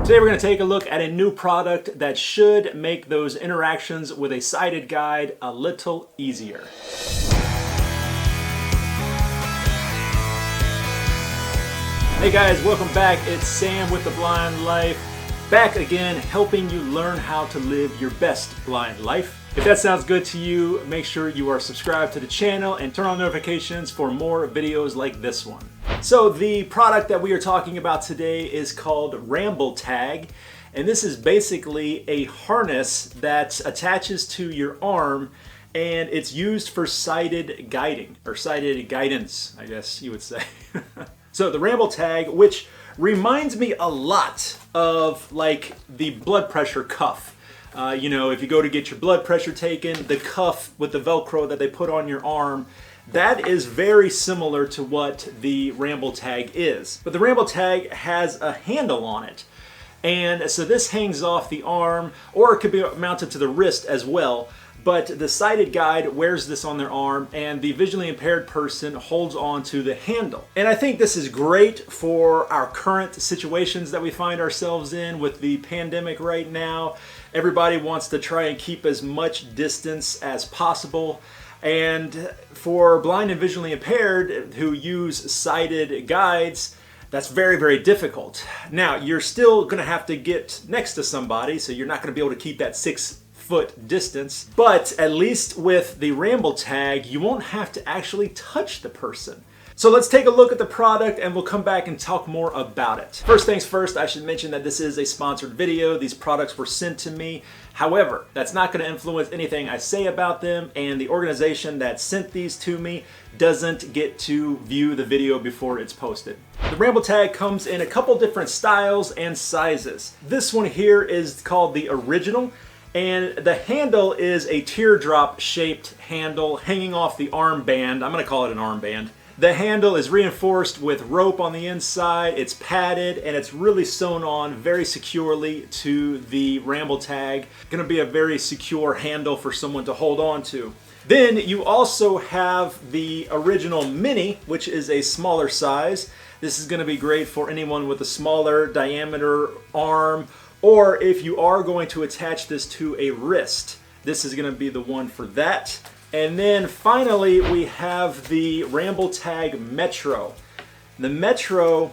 Today we're going to take a look at a new product that should make those interactions with a sighted guide a little easier. Hey guys, welcome back. It's Sam with The Blind Life. Back again, helping you learn how to live your best blind life. If that sounds good to you, make sure you are subscribed to the channel and turn on notifications for more videos like this one. So the product that we are talking about today is called Ramble Tag, and this is basically a harness that attaches to your arm, and it's used for sighted guiding, or sighted guidance, I guess you would say. So the Ramble Tag, which reminds me a lot of like the blood pressure cuff. You know, if you go to get your blood pressure taken, the cuff with the Velcro that they put on your arm, that is very similar to what the Ramble Tag is. But the Ramble Tag has a handle on it. And so this hangs off the arm, or it could be mounted to the wrist as well. But the sighted guide wears this on their arm, and the visually impaired person holds on to the handle. And I think this is great for our current situations that we find ourselves in with the pandemic right now. Everybody wants to try and keep as much distance as possible. And for blind and visually impaired who use sighted guides, that's very, very difficult. Now, you're still going to have to get next to somebody, so you're not going to be able to keep that 6-foot distance. But at least with the Ramble Tag, you won't have to actually touch the person. So let's take a look at the product and we'll come back and talk more about it. First things first, I should mention that this is a sponsored video. These products were sent to me. However, that's not going to influence anything I say about them, and the organization that sent these to me doesn't get to view the video before it's posted. The Ramble Tag comes in a couple different styles and sizes. This one here is called the Original, and the handle is a teardrop shaped handle hanging off the armband. I'm going to call it an armband. The handle is reinforced with rope on the inside, it's padded, and it's really sewn on very securely to the Ramble Tag. Going to be a very secure handle for someone to hold on to. Then you also have the Original Mini, which is a smaller size. This is going to be great for anyone with a smaller diameter arm, or if you are going to attach this to a wrist, this is going to be the one for that. And then finally, we have the Ramble Tag Metro. The Metro,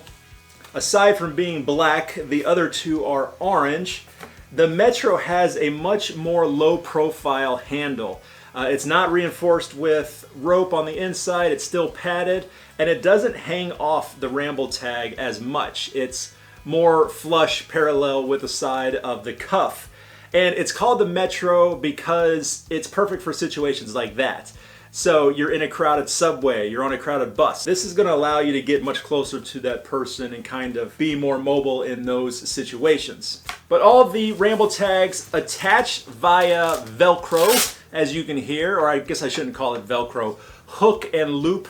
aside from being black, the other two are orange. The Metro has a much more low profile handle. It's not reinforced with rope on the inside, it's still padded, and it doesn't hang off the Ramble Tag as much. It's more flush parallel with the side of the cuff. And it's called the Metro because it's perfect for situations like that. So you're in a crowded subway, you're on a crowded bus. This is going to allow you to get much closer to that person and kind of be more mobile in those situations. But all the Ramble Tags attach via Velcro, as you can hear, or I guess I shouldn't call it Velcro, hook and loop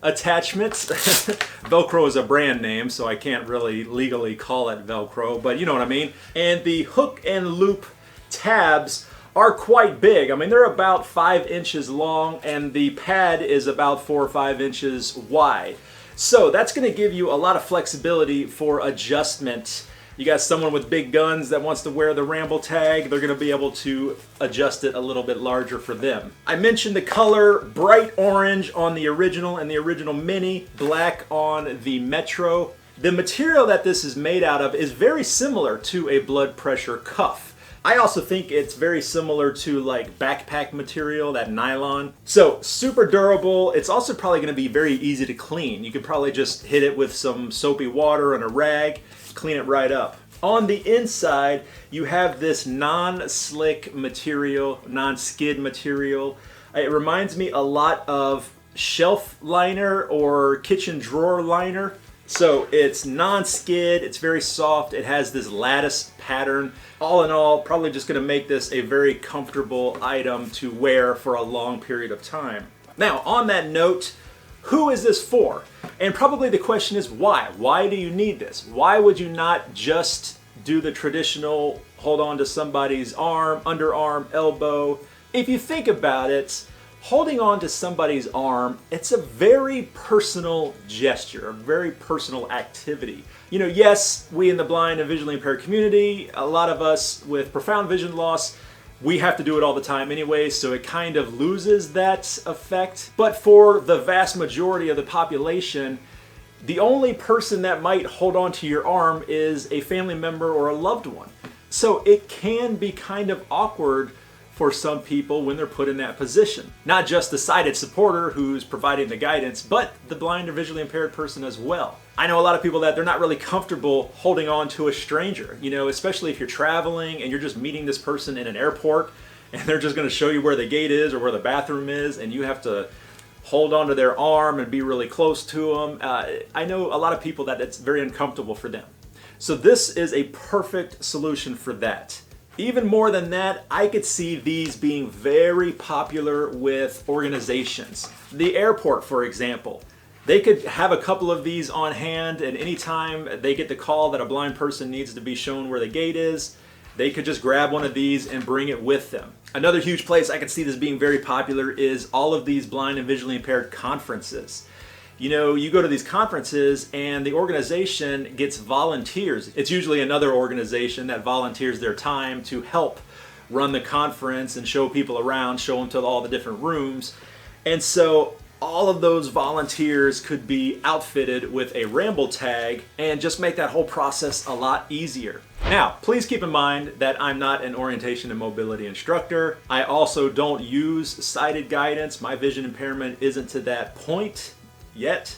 attachments. Velcro is a brand name, so I can't really legally call it Velcro, but you know what I mean. And the hook and loop tabs are quite big. I mean, they're about 5 inches long, and the pad is about 4 or 5 inches wide. So that's going to give you a lot of flexibility for adjustment. You got someone with big guns that wants to wear the Ramble Tag, they're going to be able to adjust it a little bit larger for them. I mentioned the color, bright orange on the Original and the Original Mini, black on the Metro. The material that this is made out of is very similar to a blood pressure cuff. I also think it's very similar to like backpack material, that nylon. So super durable. It's also probably going to be very easy to clean. You could probably just hit it with some soapy water and a rag, clean it right up. On the inside, you have this non-slick material, non-skid material. It reminds me a lot of shelf liner or kitchen drawer liner. So it's non-skid, it's very soft, it has this lattice pattern. All in all, probably just going to make this a very comfortable item to wear for a long period of time. Now, on that note, who is this for? And probably the question is why? Why do you need this? Why would you not just do the traditional hold on to somebody's arm, underarm, elbow? If you think about it, Holding on to somebody's arm, it's a very personal gesture, a very personal activity. You know, yes, we in the blind and visually impaired community, a lot of us with profound vision loss, we have to do it all the time anyway, so it kind of loses that effect. But for the vast majority of the population, the only person that might hold on to your arm is a family member or a loved one. So it can be kind of awkward for some people when they're put in that position. Not just the sighted supporter who's providing the guidance, but the blind or visually impaired person as well. I know a lot of people that they're not really comfortable holding on to a stranger, you know, especially if you're traveling and you're just meeting this person in an airport and they're just gonna show you where the gate is or where the bathroom is and you have to hold onto their arm and be really close to them. I know a lot of people that it's very uncomfortable for them. So this is a perfect solution for that. Even more than that, I could see these being very popular with organizations. The airport, for example, they could have a couple of these on hand, and anytime they get the call that a blind person needs to be shown where the gate is, they could just grab one of these and bring it with them. Another huge place I could see this being very popular is all of these blind and visually impaired conferences. You know, you go to these conferences and the organization gets volunteers. It's usually another organization that volunteers their time to help run the conference and show people around, show them to all the different rooms. And so all of those volunteers could be outfitted with a Ramble Tag and just make that whole process a lot easier. Now, please keep in mind that I'm not an orientation and mobility instructor. I also don't use sighted guidance. My vision impairment isn't to that point yet.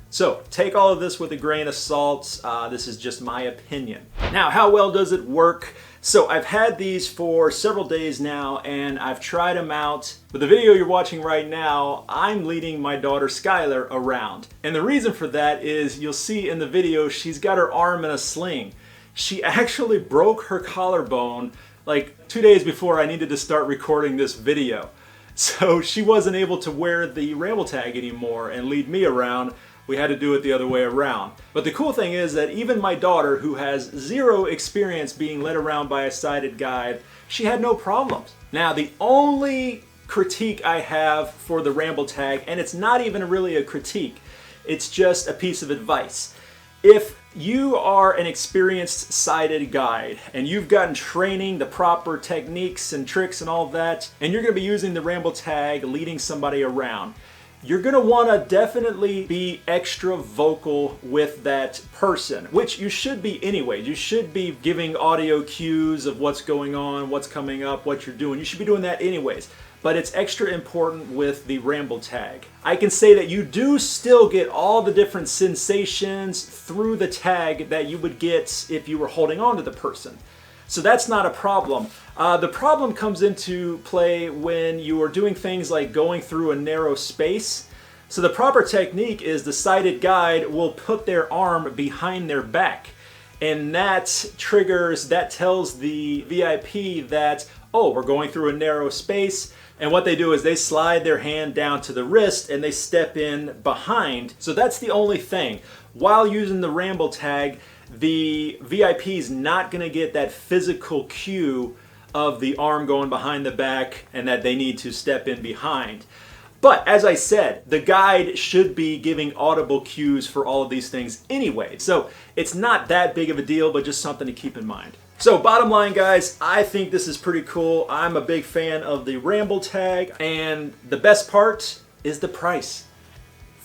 So take all of this with a grain of salt. This is just my opinion. Now, how well does it work? So I've had these for several days now and I've tried them out. But the video you're watching right now, I'm leading my daughter Skylar around. And the reason for that is you'll see in the video, she's got her arm in a sling. She actually broke her collarbone like 2 days before I needed to start recording this video. So she wasn't able to wear the Ramble Tag anymore and lead me around. We had to do it the other way around. But the cool thing is that even my daughter, who has zero experience being led around by a sighted guide, she had no problems. Now, the only critique I have for the Ramble Tag, and it's not even really a critique, it's just a piece of advice. If you are an experienced sighted guide and you've gotten training, the proper techniques and tricks and all that, and you're going to be using the Ramble Tag leading somebody around, you're going to want to definitely be extra vocal with that person, which you should be anyway. You should be giving audio cues of what's going on, what's coming up, what you're doing. You should be doing that anyways. But it's extra important with the Ramble Tag. I can say that you do still get all the different sensations through the tag that you would get if you were holding on to the person. So that's not a problem. The problem comes into play when you are doing things like going through a narrow space. So the proper technique is the sighted guide will put their arm behind their back. And that triggers, that tells the VIP that, oh, we're going through a narrow space. And what they do is they slide their hand down to the wrist and they step in behind. So that's the only thing. While using the Ramble Tag, the VIP is not going to get that physical cue of the arm going behind the back and that they need to step in behind. But as I said, the guide should be giving audible cues for all of these things anyway. So it's not that big of a deal, but just something to keep in mind. So bottom line, guys, I think this is pretty cool. I'm a big fan of the Ramble Tag, and the best part is the price.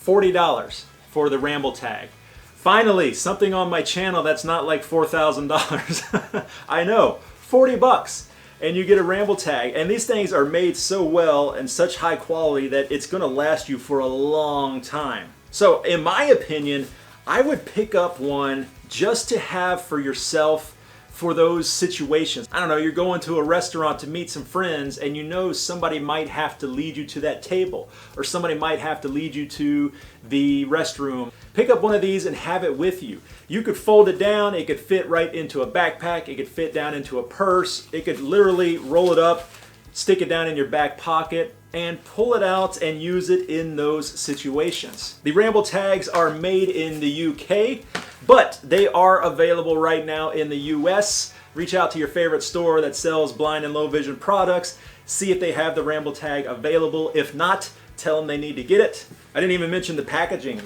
$40 for the Ramble Tag. Finally, something on my channel that's not like $4,000. I know, 40 bucks. And you get a Ramble Tag. And these things are made so well and such high quality that it's gonna last you for a long time. So in my opinion, I would pick up one just to have for yourself for those situations. I don't know, you're going to a restaurant to meet some friends and you know somebody might have to lead you to that table or somebody might have to lead you to the restroom. Pick up one of these and have it with you. You could fold it down, it could fit right into a backpack, it could fit down into a purse, it could literally roll it up, stick it down in your back pocket, and pull it out and use it in those situations. The Ramble Tags are made in the UK, but they are available right now in the US. reach out to your favorite store that sells blind and low vision products, see if they have the Ramble Tag available. If not, tell them they need to get it. I didn't even mention the packaging.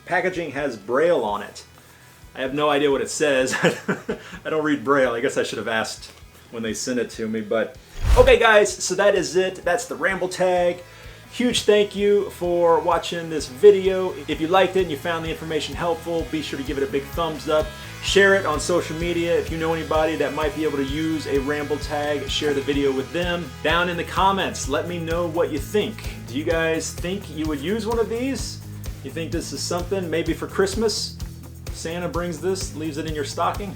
Packaging has Braille on it. I have no idea what it says. I don't read Braille. I guess I should have asked when they sent it to me, but okay guys, so that is it. That's the Ramble Tag. Huge thank you for watching this video. If you liked it and you found the information helpful, be sure to give it a big thumbs up. Share it on social media. If you know anybody that might be able to use a Ramble Tag, share the video with them. Down in the comments, let me know what you think. Do you guys think you would use one of these? You think this is something maybe for Christmas? Santa brings this, leaves it in your stocking?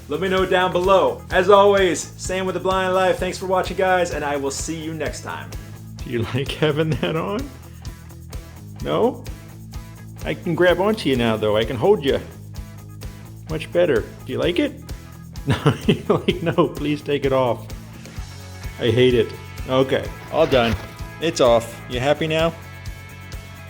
Let me know down below. As always, Sam with The Blind Life. Thanks for watching, guys, and I will see you next time. Do you like having that on? No? I can grab onto you now, though. I can hold you. Much better. Do you like it? No, you're like, no, please take it off. I hate it. Okay, all done. It's off. You happy now?